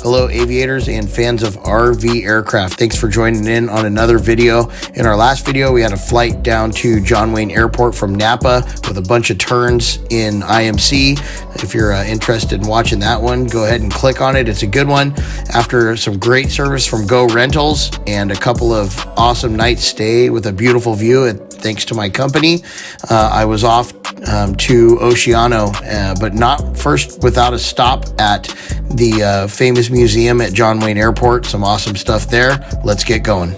Hello, aviators and fans of RV aircraft. Thanks for joining in on another video. In our last video, we had a flight down to John Wayne Airport from Napa with a bunch of turns in IMC. If you're interested in watching that one, go ahead and click on it. It's a good one. After some great service from Go Rentals and a couple of awesome nights stay with a beautiful view, thanks to my company, I was off to Oceano, but not first without a stop at the famous museum at John Wayne Airport. Some awesome stuff there. Let's get going.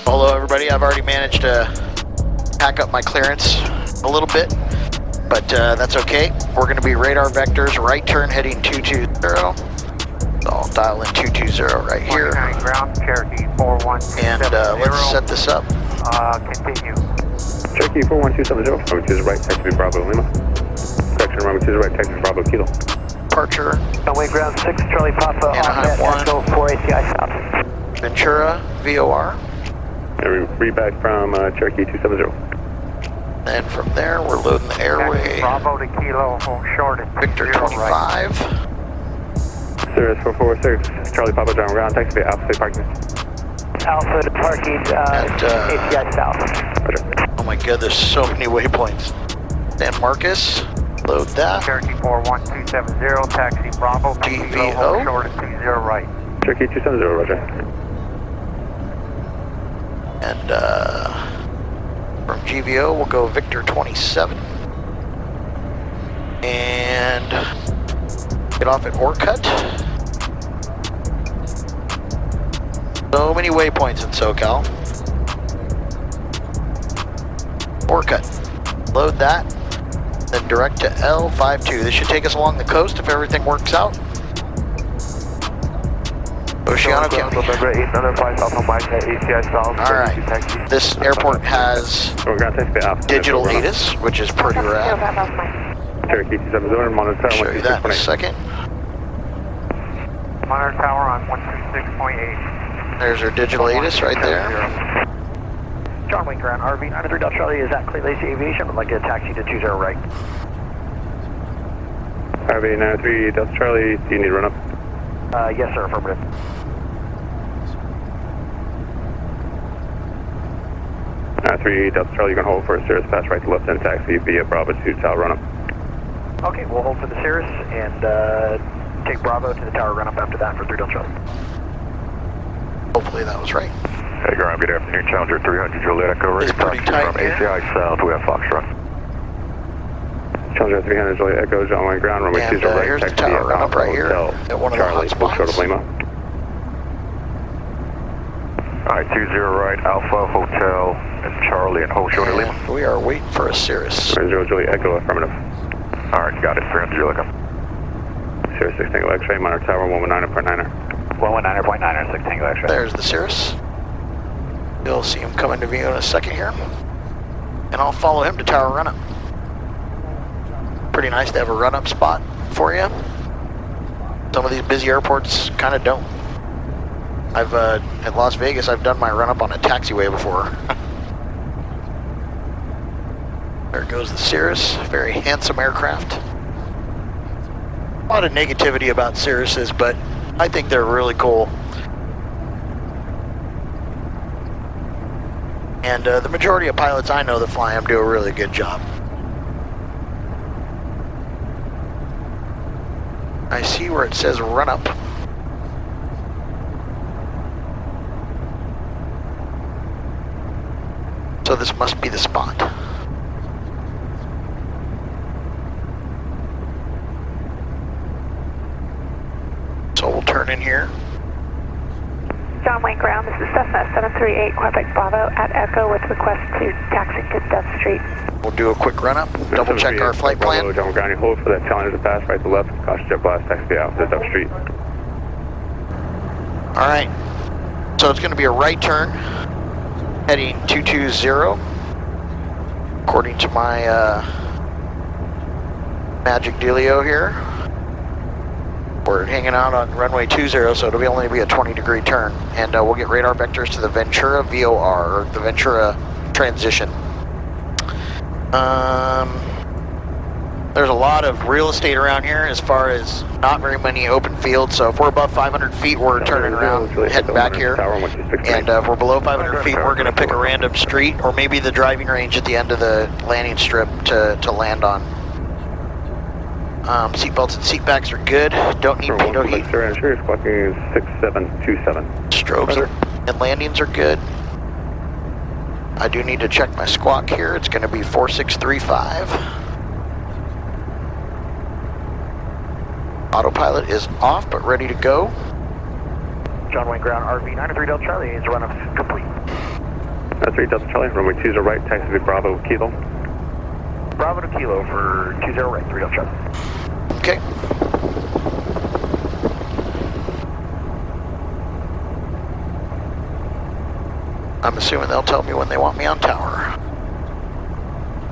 Hello everybody, I've already managed to pack up my clearance a little bit, but that's okay. We're going to be radar vectors, right turn heading 220. So I'll dial in 220 right here. Ground, Cherokee 41270. And let's set this up. Continue. Cherokee 41270, runway 2 right, taxi Bravo Lima. Correction, runway 2 right, taxi Bravo Kilo. Departure. Runway ground 6, Charlie Papa, Anaheim 1. Echo 4 ACI South. Ventura, VOR. Read back from Cherokee 270. Then from there, we're loading the airway. Bravo to Kilo, hold short at Victor 25. Right. Cirrus 446, Charlie Papa, John ground, taxi Alpha State Parking. Alpha to parking, ACI South. Roger. Oh my god, there's so many waypoints. San Marcos, load that. Cherokee 41270, taxi Bravo to Kilo, GVO. hold short at 20 right. Cherokee 270, roger. And from GVO, we'll go Victor 27. And get off at Orcutt. So many waypoints in SoCal. Orcutt. Load that. Then direct to L52. This should take us along the coast if everything works out. Oceano County. Alright, this airport has digital ATIS, which is pretty rad. Cherokee 270, monitor I'll show you that in a second. Monitor tower on 126.8. There's our digital ATIS right there. John Wayne ground, RV 93 Delta Charlie, is that Clear Lacy Aviation? Would like to taxi to 20 right. RV 93 Delta Charlie, do you need run up? Yes sir, affirmative. Three Delta Charlie, you can hold for a Cirrus pass right to left and taxi via Bravo to Tower run up. Okay, we'll hold for the Cirrus and take Bravo to the tower run up after that for 3 Delta Charlie. Hopefully that was right. Hey, ground, good afternoon. Challenger 300 Juliet Echo, ready It's pretty to tight from here. ACI South, we have Foxtrot. Challenger 300 Juliet Echo, John Wayne ground, runway And 20 right, here's the taxi tower run up Alpha right here Hotel, at one of the Charlie, hot hold short spots. of Lima. Alright, 20 right, Alpha Hotel and Charlie and hold short of Lima. And we are waiting for a Cirrus. 300 Juliet Echo, affirmative. Alright, got it, 300 Juliet Echo. Cirrus 6 Tango X-ray, monitor tower 119.9er. 119.9er, 6 Tango X-ray. There's the Cirrus. You'll see him come into view in a second here. And I'll follow him to tower run-up. Pretty nice to have a run-up spot for you. Some of these busy airports kind of don't. At Las Vegas, I've done my run-up on a taxiway before. There goes the Cirrus, very handsome aircraft. A lot of negativity about Cirruses, but I think they're really cool. And the majority of pilots I know that fly them do a really good job. I see where it says run up. So this must be the spot. So we'll turn in here. John Wayne ground, this is Cessna 738 Quebec Bravo at Echo with request to taxi to Death Street. We'll do a quick run up, double check our flight plan. John ground, you hold for that Challenger to pass right to left, caution jet blast, taxi out to Death Street. All right, so it's going to be a right turn heading 220. According to my magic dealio here. We're hanging out on runway 20, so it'll only be a 20-degree turn. And we'll get radar vectors to the Ventura VOR, or the Ventura transition. There's a lot of real estate around here as far as not very many open fields. So if we're above 500 feet, we're turning around, heading back here. And if we're below 500 feet, we're going to pick a random street or maybe the driving range at the end of the landing strip to land on. Seatbelts and seatbacks are good. Don't need pitot heat. Sure, squawking 6727. Strobes and landings are good. I do need to check my squawk here. It's going to be 4635. Autopilot is off, but ready to go. John Wayne Ground, RV 93 Delta Charlie, is run complete. 3 Delta Charlie, runway 20 right, taxi to Bravo, Kilo. Bravo to Kilo for 20 right, 3 Delta Charlie. Okay. I'm assuming they'll tell me when they want me on tower.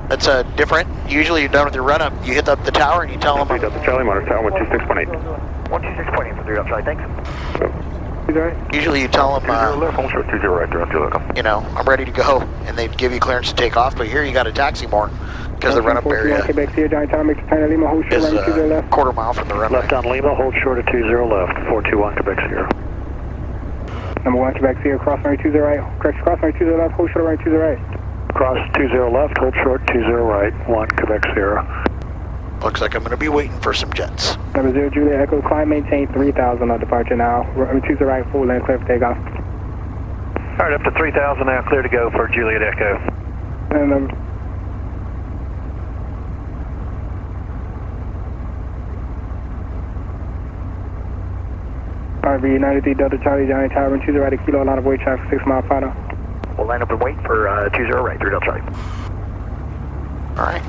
That's different. Usually you're done with your run-up, you hit up the tower and you tell them... 3 Delta Charlie, monitor tower 126.8. 126.8 for 3 Delta Charlie, thanks. Usually you tell them, left, hold short, 20 right, 3 Delta. you know, I'm ready to go, and they give you clearance to take off, but here you got to taxi more, because the run-up area is a quarter mile from the runway. Left on Lima, hold short at 20 left, 421 Quebec Sierra. Number 1 Quebec Sierra, cross runway 20 right, correct, cross runway 20 left, hold short runway 20 right. Cross 20 left, hold short 20 right, 1 Quebec Sierra. Looks like I'm going to be waiting for some jets. Number 0 Juliet Echo, climb maintain 3000 on departure now, runway 20 right, full lane, clear for takeoff. All right, up to 3000 now, clear to go for Juliet Echo. And RV 93 Delta Charlie, Johnny Tower, 20 right, Kilo, line of way traffic, 6 mile final. We'll line up and wait for 20 right, 3 Delta Charlie. All right.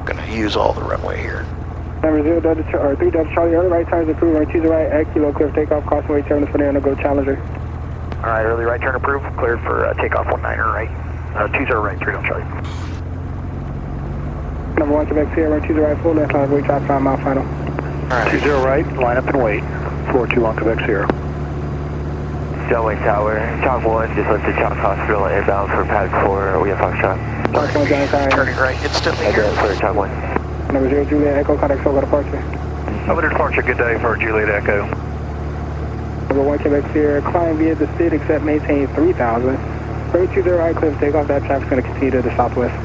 Going to use all the runway here. Number 0 Delta, or 3 Delta Charlie, early right turns approved, runway 20 right, at Kilo, clear for takeoff, crossing way 7 for the go Challenger. All right, early right turn approved, cleared for takeoff 19er right, 20 right, 3 Delta Charlie. Number 1 Quebec Sierra, 20 right, full left, line of way traffic, 5 mile final. All right. 20 right, line up and wait, 421 Quebec Sierra. Delaware Tower, Chalk 1, just lifted Chalk Hospital, inbound for pad 4, we have Foxtrot. Chalk 1, Johnny Tower. Turning right instantly I here. got for Chalk 1. Number 0 Juliet Echo, contact Sogo departure. Over to departure, good day for Juliet Echo. Number 1 Quebec Sierra, climb via the SID, except maintain 3000. Runway 20 right, clear for takeoff, that traffic's going to continue to the southwest.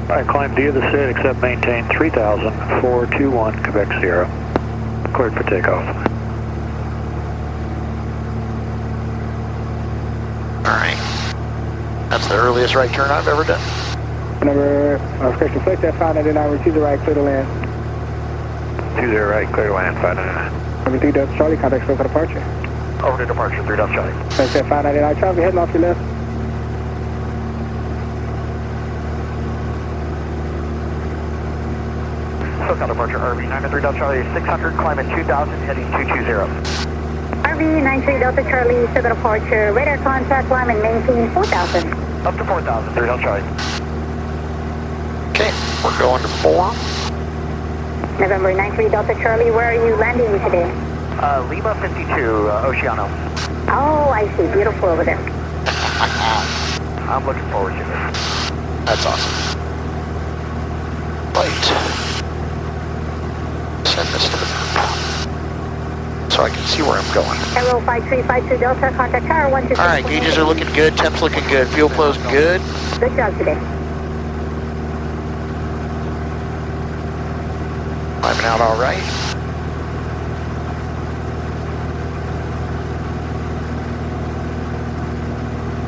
All right, climb via the SID, except maintain 3000, 421 Quebec Sierra. Cleared for takeoff. All right. That's the earliest right turn I've ever done. Number, correction, flex that 599, we're 20 right, clear to land. 20 right, clear to land, 599. Number 3 Delta Charlie, contact Sogo departure. Over to departure, 3 Delta Charlie. Flex that 599, traffic heading off your left. SoCal departure, RV 93 Delta Charlie, 600, climb at 2000, heading 220. RV 93 Delta Charlie, SoCal departure, radar contact, climb and maintain 4000. Up to 4000, 3 Delta Charlie. Okay, we're going to 4. November 93 Delta Charlie, where are you landing today? Lima 52, Oceano. Oh, I see. Beautiful over there. I'm looking forward to it. That's awesome. Right. Send this to the map so I can see where I'm going. Arrow 5352 Delta, contact tower 126. All right, gauges are looking good, temps looking good, fuel flow's good. Good job today. Climbing out all right.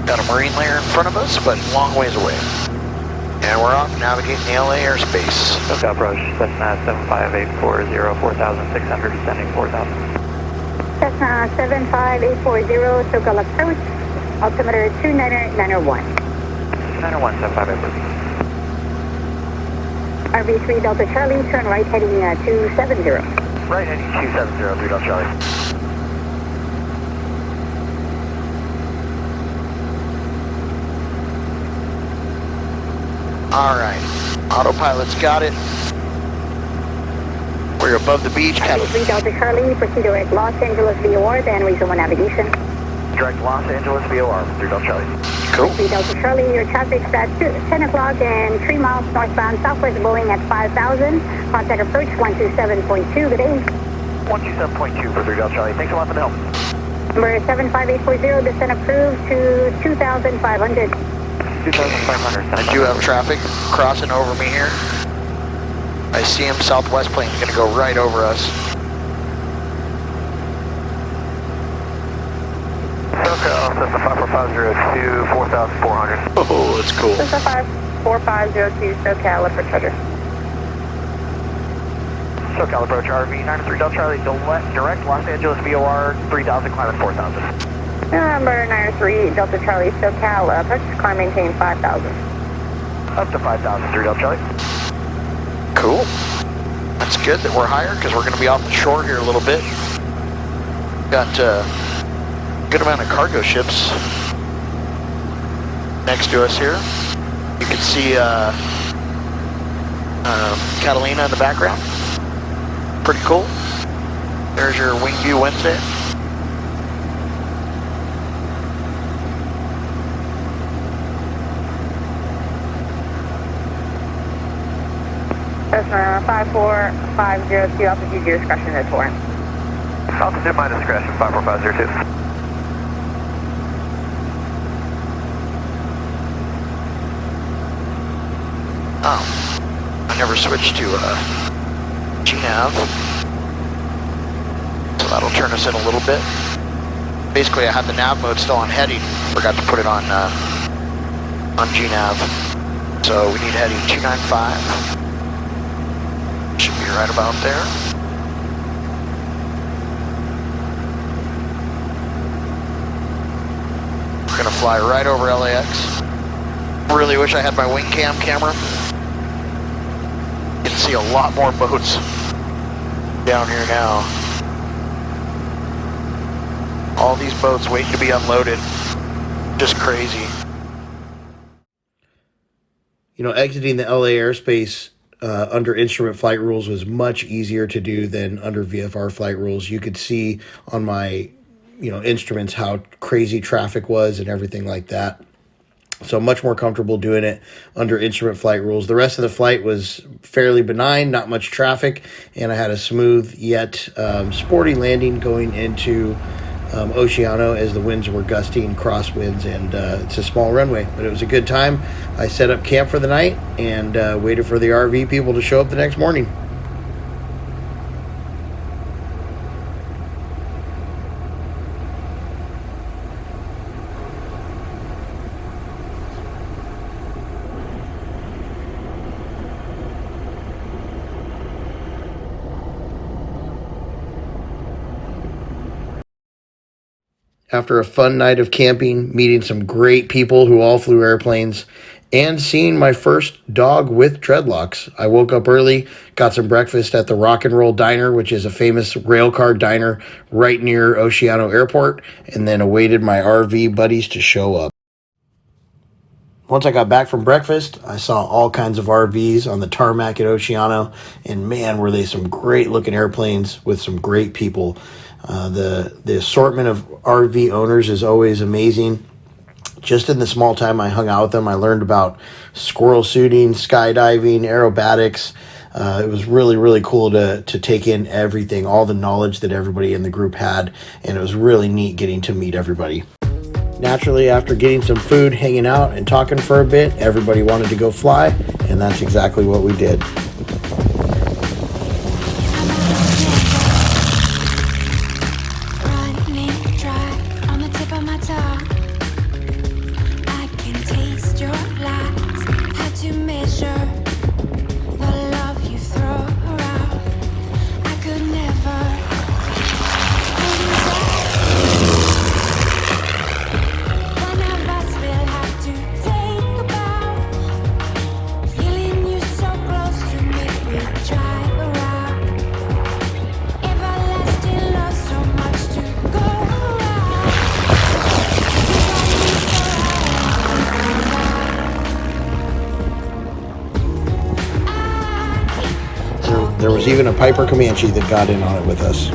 Got a marine layer in front of us, but long ways away. And we're off navigating the LA airspace. SoCal approach, Cessna 75840, 4600, descending 4000. Cessna 75840, SoCal approach, altimeter 29901. 901, 75840. RV3 Delta Charlie, turn right heading 270. Right heading 270, 3 Delta Charlie. All right, autopilot's got it. We're above the beach. 3 Delta Charlie, proceed direct Los Angeles VOR, then resume navigation. Direct Los Angeles VOR, 3 Delta Charlie. Cool. 3 Delta Charlie, your traffic's at 10 o'clock and 3 miles northbound southwest Boeing at 5,000. Contact approach 127.2, good day. 127.2 for 3 Delta Charlie. Thanks a lot for the help. Number 75840, descent approved to 2,500. 2,500. I do have traffic crossing over me here. I see him, southwest plane, gonna go right over us. SoCal, Cessna 5450 to 4,400. Oh, that's cool. Cessna 54502, SoCal, approach Roger. SoCal approach RV 93 Delta Charlie, direct Los Angeles VOR 3,000, climb at 4,000. Number 93 Delta Charlie, SoCal, approach, climb maintain 5,000. Up to 5,000, 3 Delta Charlie. Cool. That's good that we're higher because we're going to be off the shore here a little bit. Got a good amount of cargo ships next to us here. You can see Catalina in the background. Pretty cool. There's your wing view Wednesday. Cessna 54502, altitude your discretion at Torrent. Altitude my discretion, 54502. Oh, I never switched to GNAV, so that'll turn us in a little bit. Basically, I had the nav mode still on heading, forgot to put it on GNAV. So we need heading 295. Should be right about there. We're gonna fly right over LAX. Really wish I had my wing cam camera. You can see a lot more boats down here now. All these boats waiting to be unloaded. Just crazy. You know, exiting the LA airspace under instrument flight rules was much easier to do than under VFR flight rules. You could see on my, instruments how crazy traffic was and everything like that. So much more comfortable doing it under instrument flight rules. The rest of the flight was fairly benign, not much traffic, and I had a smooth yet sporty landing going into Oceano as the winds were gusting, crosswinds, and it's a small runway, but it was a good time. I set up camp for the night and waited for the RV people to show up the next morning. After a fun night of camping, meeting some great people who all flew airplanes, and seeing my first dog with dreadlocks, I woke up early, got some breakfast at the Rock and Roll Diner, which is a famous railcar diner right near Oceano Airport, and then awaited my RV buddies to show up. Once I got back from breakfast, I saw all kinds of RVs on the tarmac at Oceano, and man, were they some great looking airplanes with some great people. The assortment of RV owners is always amazing. Just in the small time I hung out with them, I learned about squirrel shooting, skydiving, aerobatics. It was really, really cool to take in everything, all the knowledge that everybody in the group had, and it was really neat getting to meet everybody. Naturally, after getting some food, hanging out, and talking for a bit, everybody wanted to go fly, and that's exactly what we did. was even a Piper Comanche that got in on it with us.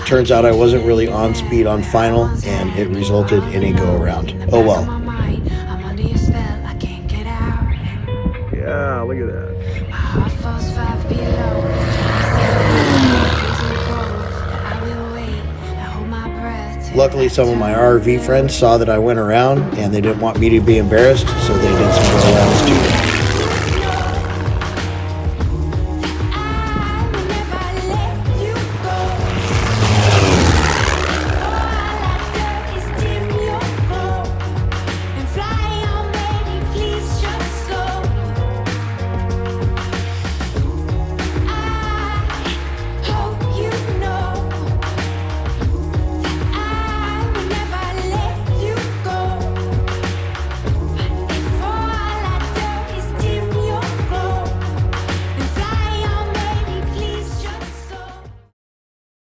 Turns out I wasn't really on speed on final, and it resulted in a go-around. Oh well. Yeah, look at that. Luckily, some of my RV friends saw that I went around, and they didn't want me to be embarrassed, so they did some go-arounds too.